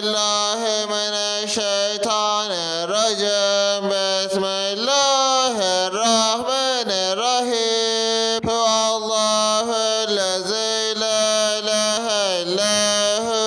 billahi mineşşeytanirracim. Bismillahirrahmanirrahim. Huallahüllezî la ilahe illahu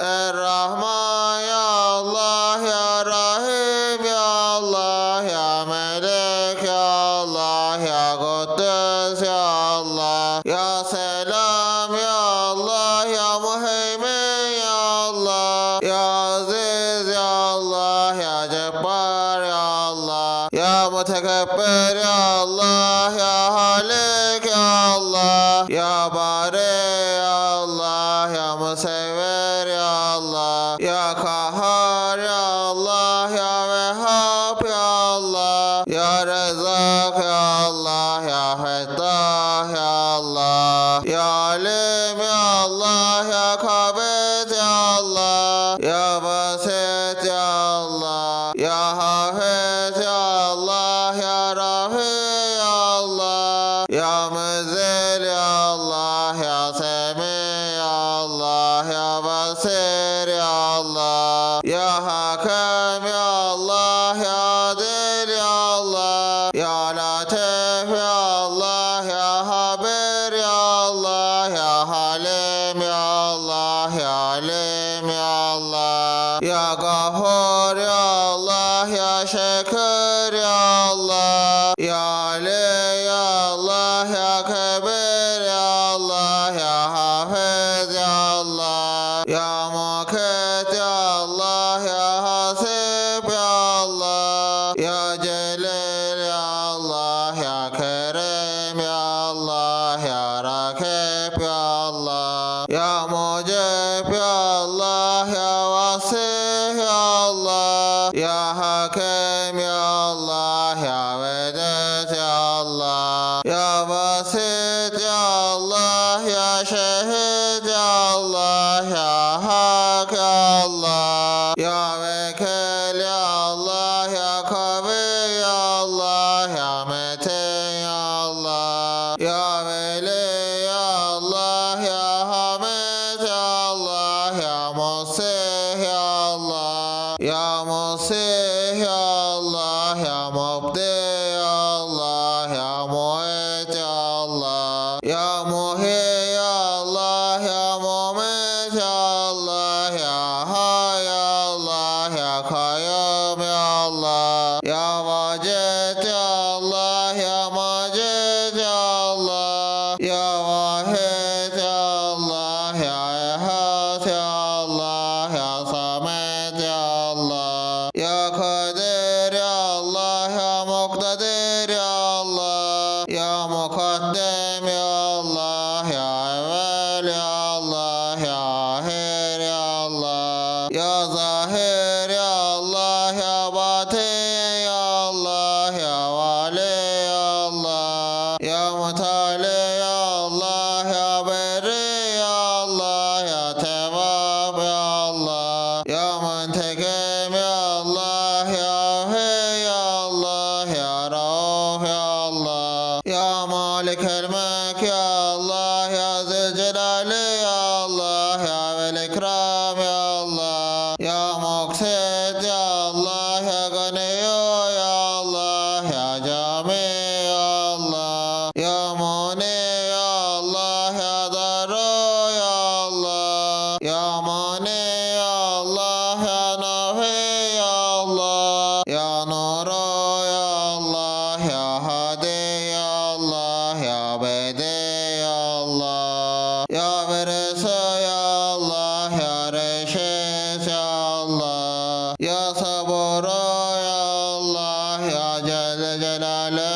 er-Rahman. Ya Allah ya Rahim ya Allah ya Melik ya Allah ya Kuddüs ya Allah ya Selam ya Allah ya Muheymin ya Allah ya Aziz ya Allah ya Cebbar ya Allah ya Mutekebbir ya Allah ya Halik ya Allah ya Bari ya Allah ya Musevver ya Allah ya Kahhar ya Allah ya Vehhab ya Allah ya Rezzak ya Allah ya Fettah ya Allah ya Alim ya Allah ya Kabid ya Allah ya Basit ya Allah ya Hafiz ya Allah ya Rafi ya Allah ya Muzil ya Allah ya Semi ya Allah ya Basir ya Allah ya Hakem ya Allah ya Adil ya Allah ya Latif ya Allah ya Habir ya Allah ya Halim ya Allah ya Alim ya Allah ya Gafur ya Allah ya Şekür ya Allah ya Ali ya Allah ya Kebir ya Allah ya Hafiz ya Allah ya Mukit ya Allah ya Hasib ya Allah ya Celil ya Allah ya Kerim ya Allah ya Rakib ya Allah ya Mucib ya Allah ya Vasih ya Allah ya Hakim ya Allah ya Vedud ya Allah ya Basit ya Allah ya Şehid ya Allah ya Hak ya Allah ya Vekil ya Allah ya Kavi ya Allah ya Metin ya Allah ya Veli ya Allah ya Hamid ya Allah ya Musih ya Allah ya Musih ya Allah ya Mubdi ya Allah ya Mu'id ya Allah ya Muhi ya Allah ya Mumit ya Allah ya Hay ya Allah ya Kayyum ya Allah ya Vacid ya Allah ya Macid ya Allah ya Vahid ya Allah ya Ehad ya Allah ya Samet ya Allah ya Kadir ya Allah ya Muktadir ya Allah ya Mukaddim ya Allah ya Evvel ya Allah ya Ahir ya Allah ya Zahir ya Allah ya Batin ya Allah ya Vali ya Allah ya Mutali ya Allah ya Beri ya Allah ya Tevab ya Allah ya Muntekim ya Allah ya Hey ya Allah ya Rauf ya Allah ya Malik el-Mulk ya Allah ya Zülcelali ya Allah ya Vel-İkram ya Allah ya Muksid ya Allah ya Ganiyu ya Allah ya Cami ya Allah ya Muni ya Allah ya Daru ya Allah ya Mani ya Allah ya Nafi ya Allah ya Nuru ya Allah ya Hadi ya Allah ya Bedi ya Allah ya Birisi ya Allah ya Reşit ya Allah ya Saburu ya Allah ya Celle Celaluhu